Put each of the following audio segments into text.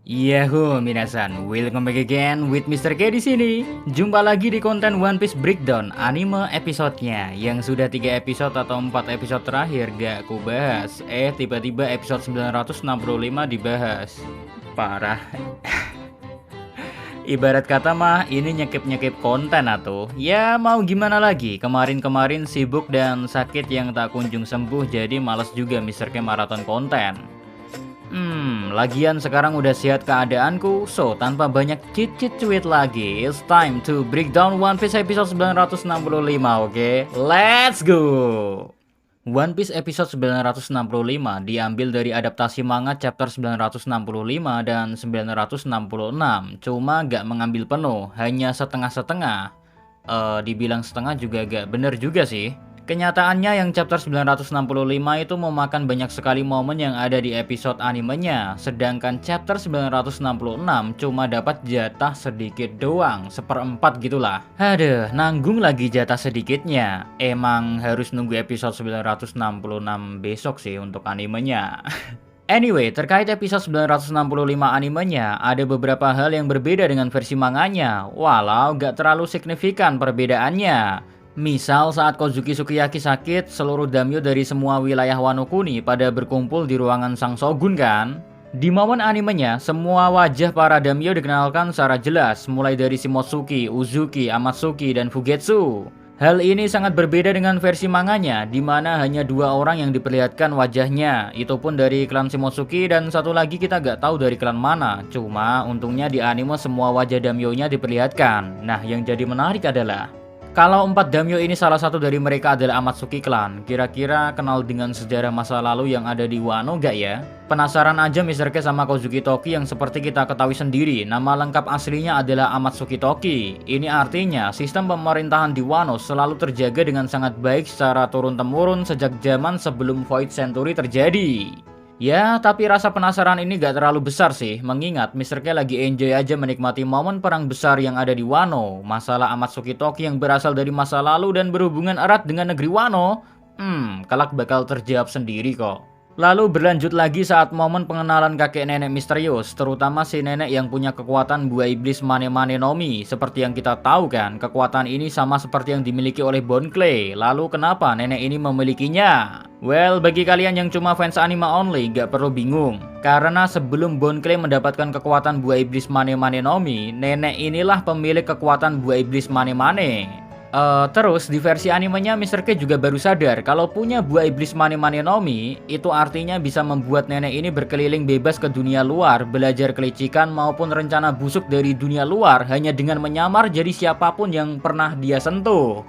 Yahoo minasan, welcome back again with Mr. K di sini. Jumpa lagi di konten One Piece Breakdown anime episodenya yang sudah 3 episode atau 4 episode terakhir gak ku bahas. Tiba-tiba episode 965 dibahas. Parah. Ibarat kata mah ini nyekip-nyekip konten atuh. Ya mau gimana lagi, kemarin-kemarin sibuk dan sakit yang tak kunjung sembuh, jadi males juga Mr. K maraton konten. Lagian sekarang udah sehat keadaanku, so tanpa banyak cit-cit-cuit lagi, it's time to break down One Piece episode 965, oke? Let's go! One Piece episode 965 diambil dari adaptasi manga chapter 965 dan 966, cuma gak mengambil penuh, hanya setengah-setengah. Dibilang setengah juga gak bener juga sih. Kenyataannya yang chapter 965 itu memakan banyak sekali momen yang ada di episode animenya, sedangkan chapter 966 cuma dapat jatah sedikit doang, 1/4 gitulah. Aduh, nanggung lagi jatah sedikitnya. Emang harus nunggu episode 966 besok sih untuk animenya. Anyway, terkait episode 965 animenya, ada beberapa hal yang berbeda dengan versi manganya, walau gak terlalu signifikan perbedaannya. Misal saat Kozuki Sukiyaki sakit, seluruh daimyo dari semua wilayah Wano Kuni pada berkumpul di ruangan Sang Shogun kan? Di momen animenya, semua wajah para daimyo dikenalkan secara jelas, mulai dari Shimotsuki, Uzuki, Amatsuki, dan Fugetsu. Hal ini sangat berbeda dengan versi manganya, di mana hanya 2 orang yang diperlihatkan wajahnya, itu pun dari klan Shimotsuki dan satu lagi kita gak tahu dari klan mana. Cuma untungnya di anime semua wajah daimyo-nya diperlihatkan. Nah, yang jadi menarik adalah kalau 4 daimyo ini salah satu dari mereka adalah Amatsuki Clan, kira-kira kenal dengan sejarah masa lalu yang ada di Wano gak ya? Penasaran aja Mr. K sama Kozuki Toki yang seperti kita ketahui sendiri, nama lengkap aslinya adalah Amatsuki Toki. Ini artinya sistem pemerintahan di Wano selalu terjaga dengan sangat baik secara turun-temurun sejak zaman sebelum Void Century terjadi. Ya, tapi rasa penasaran ini gak terlalu besar sih, mengingat Mr. K lagi enjoy aja menikmati momen perang besar yang ada di Wano. Masalah Amatsuki Toki yang berasal dari masa lalu dan berhubungan erat dengan negeri Wano, kelak bakal terjawab sendiri kok. Lalu berlanjut lagi saat momen pengenalan kakek nenek misterius, terutama si nenek yang punya kekuatan buah iblis Mane Mane no Mi. Seperti yang kita tahu kan, kekuatan ini sama seperti yang dimiliki oleh Bon Clay. Lalu kenapa nenek ini memilikinya? Well, bagi kalian yang cuma fans anime only, gak perlu bingung. Karena sebelum Bon Clay mendapatkan kekuatan buah iblis Mane Mane no Mi, nenek inilah pemilik kekuatan buah iblis Mane Mane. Terus di versi animenya Mr. K juga baru sadar kalau punya buah iblis Mane Mane no Mi itu artinya bisa membuat nenek ini berkeliling bebas ke dunia luar, belajar kelicikan maupun rencana busuk dari dunia luar hanya dengan menyamar jadi siapapun yang pernah dia sentuh.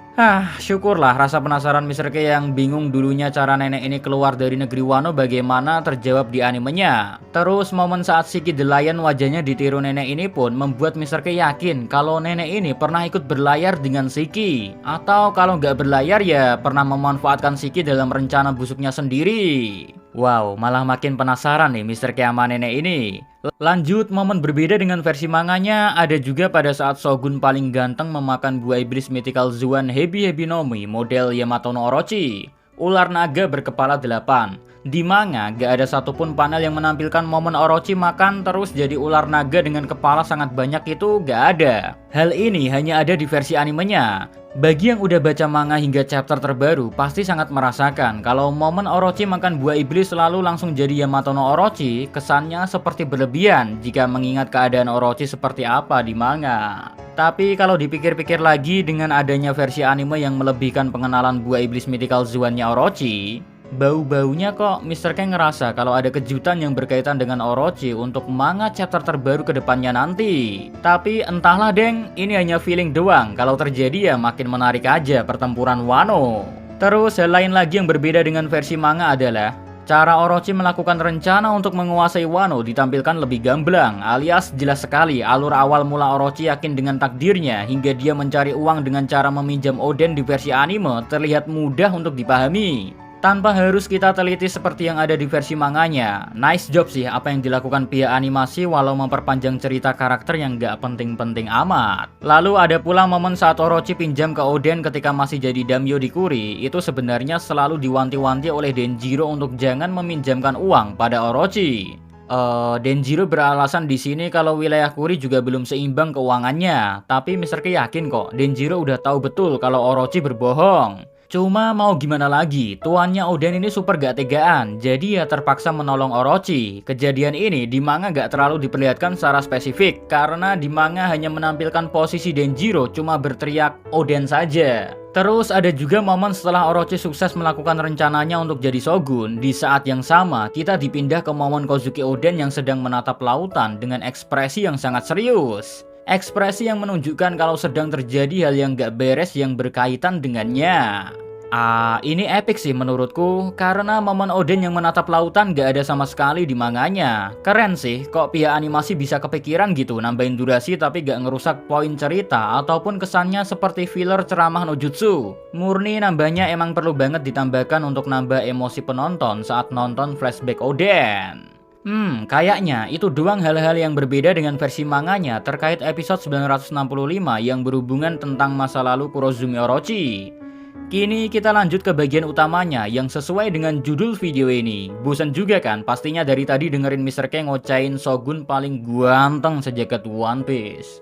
Syukurlah rasa penasaran Mr. K yang bingung dulunya cara nenek ini keluar dari negeri Wano bagaimana terjawab di animenya. Terus momen saat Shiki the Lion wajahnya ditiru nenek ini pun membuat Mr. K yakin kalau nenek ini pernah ikut berlayar dengan Shiki. Atau kalau nggak berlayar ya pernah memanfaatkan Shiki dalam rencana busuknya sendiri. Wow, malah makin penasaran nih Mr. K sama nenek ini. Lanjut, momen berbeda dengan versi manganya ada juga pada saat Shogun paling ganteng memakan buah iblis mythical Zuan Hebi Hebi no Mi model Yamato no Orochi, ular naga berkepala 8. Di manga gak ada satupun panel yang menampilkan momen Orochi makan terus jadi ular naga dengan kepala sangat banyak, itu gak ada. Hal ini hanya ada di versi animenya. Bagi yang udah baca manga hingga chapter terbaru pasti sangat merasakan kalau momen Orochi makan buah iblis selalu langsung jadi Yamato no Orochi kesannya seperti berlebihan jika mengingat keadaan Orochi seperti apa di manga. Tapi kalau dipikir-pikir lagi dengan adanya versi anime yang melebihkan pengenalan buah iblis mythical Zuan-nya Orochi, bau-baunya kok Mr. K ngerasa kalau ada kejutan yang berkaitan dengan Orochi untuk manga chapter terbaru ke depannya nanti. Tapi entahlah deng, ini hanya feeling doang. Kalau terjadi ya makin menarik aja pertempuran Wano. Terus hal lain lagi yang berbeda dengan versi manga adalah cara Orochi melakukan rencana untuk menguasai Wano ditampilkan lebih gamblang, alias jelas sekali alur awal mula Orochi yakin dengan takdirnya hingga dia mencari uang dengan cara meminjam Oden di versi anime terlihat mudah untuk dipahami. Tanpa harus kita teliti seperti yang ada di versi manganya. Nice job sih apa yang dilakukan pihak animasi walau memperpanjang cerita karakter yang gak penting-penting amat. Lalu ada pula momen saat Orochi pinjam ke Oden ketika masih jadi daimyo di Kuri. Itu sebenarnya selalu diwanti-wanti oleh Denjiro untuk jangan meminjamkan uang pada Orochi. Denjiro beralasan di sini kalau wilayah Kuri juga belum seimbang keuangannya. Tapi Mr. K yakin kok, Denjiro udah tahu betul kalau Orochi berbohong. Cuma mau gimana lagi, tuannya Oden ini super gak tegaan, jadi ya terpaksa menolong Orochi. Kejadian ini di manga gak terlalu diperlihatkan secara spesifik, karena di manga hanya menampilkan posisi Denjiro cuma berteriak Oden saja. Terus ada juga momen setelah Orochi sukses melakukan rencananya untuk jadi shogun. Di saat yang sama, kita dipindah ke momen Kozuki Oden yang sedang menatap lautan dengan ekspresi yang sangat serius. Ekspresi yang menunjukkan kalau sedang terjadi hal yang gak beres yang berkaitan dengannya. Ini epic sih menurutku, karena momen Oden yang menatap lautan gak ada sama sekali di manganya. Keren sih, kok pihak animasi bisa kepikiran gitu nambahin durasi tapi gak ngerusak poin cerita ataupun kesannya seperti filler ceramah no jutsu. Murni nambahnya emang perlu banget ditambahkan untuk nambah emosi penonton saat nonton flashback Oden. Kayaknya itu doang hal-hal yang berbeda dengan versi manganya terkait episode 965 yang berhubungan tentang masa lalu Kurozumi Orochi. Kini kita lanjut ke bagian utamanya yang sesuai dengan judul video ini. Bosan juga kan pastinya dari tadi dengerin Mr. K ngocain Shogun paling ganteng sejagat One Piece.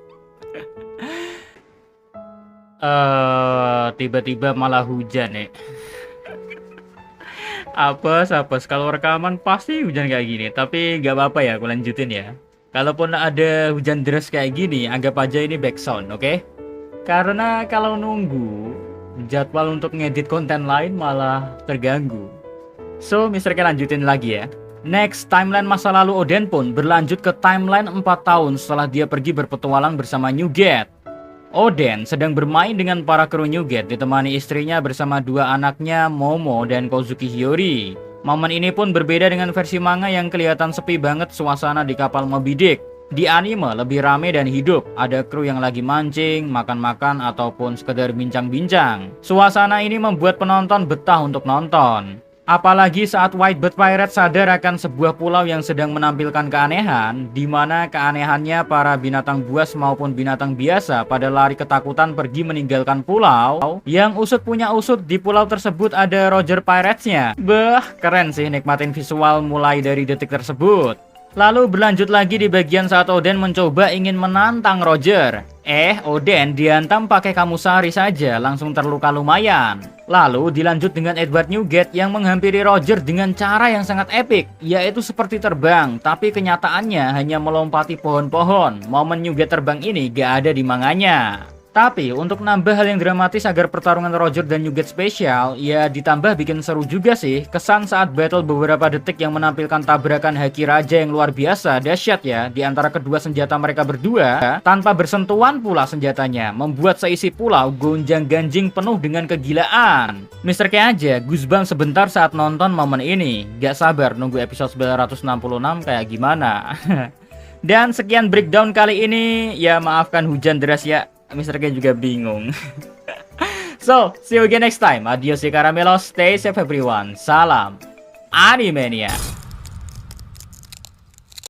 Tiba-tiba malah hujan nih. Apes, kalau rekaman pasti hujan kayak gini. Tapi gak apa-apa ya, aku lanjutin ya. Kalaupun ada hujan deras kayak gini, anggap aja ini background, oke? Karena kalau nunggu, jadwal untuk ngedit konten lain malah terganggu. So, Mr. K lanjutin lagi ya. Next, timeline masa lalu Oden pun berlanjut ke timeline 4 tahun setelah dia pergi berpetualang bersama New Gate. Oden sedang bermain dengan para kru New Gate ditemani istrinya bersama dua anaknya Momo dan Kozuki Hiyori. Momen ini pun berbeda dengan versi manga yang kelihatan sepi banget suasana di kapal Moby Dick. Di anime lebih rame dan hidup, ada kru yang lagi mancing, makan-makan ataupun sekedar bincang-bincang. Suasana ini membuat penonton betah untuk nonton. Apalagi saat Whitebird Pirate sadar akan sebuah pulau yang sedang menampilkan keanehan, di mana keanehannya para binatang buas maupun binatang biasa pada lari ketakutan pergi meninggalkan pulau. Yang usut punya usut, di pulau tersebut ada Roger Pirates-nya. Keren sih nikmatin visual mulai dari detik tersebut. Lalu berlanjut lagi di bagian saat Oden mencoba ingin menantang Roger. Oden dihantam pakai Kamusari saja, langsung terluka lumayan. Lalu dilanjut dengan Edward Newgate yang menghampiri Roger dengan cara yang sangat epik, yaitu seperti terbang, tapi kenyataannya hanya melompati pohon-pohon. Momen Newgate terbang ini gak ada di manganya. Tapi untuk nambah hal yang dramatis agar pertarungan Roger dan Newgate spesial, ya ditambah bikin seru juga sih. Kesan saat battle beberapa detik yang menampilkan tabrakan haki raja yang luar biasa, dahsyat ya, di antara kedua senjata mereka berdua, tanpa bersentuhan pula senjatanya, membuat seisi pulau gonjang-ganjing penuh dengan kegilaan. Mr. K aja goosebumps sebentar saat nonton momen ini, gak sabar nunggu episode 966 kayak gimana. Dan sekian breakdown kali ini, ya maafkan hujan deras ya. Mr. K juga bingung. So, see you again next time. Adios di Caramelos. Stay safe everyone. Salam Animania.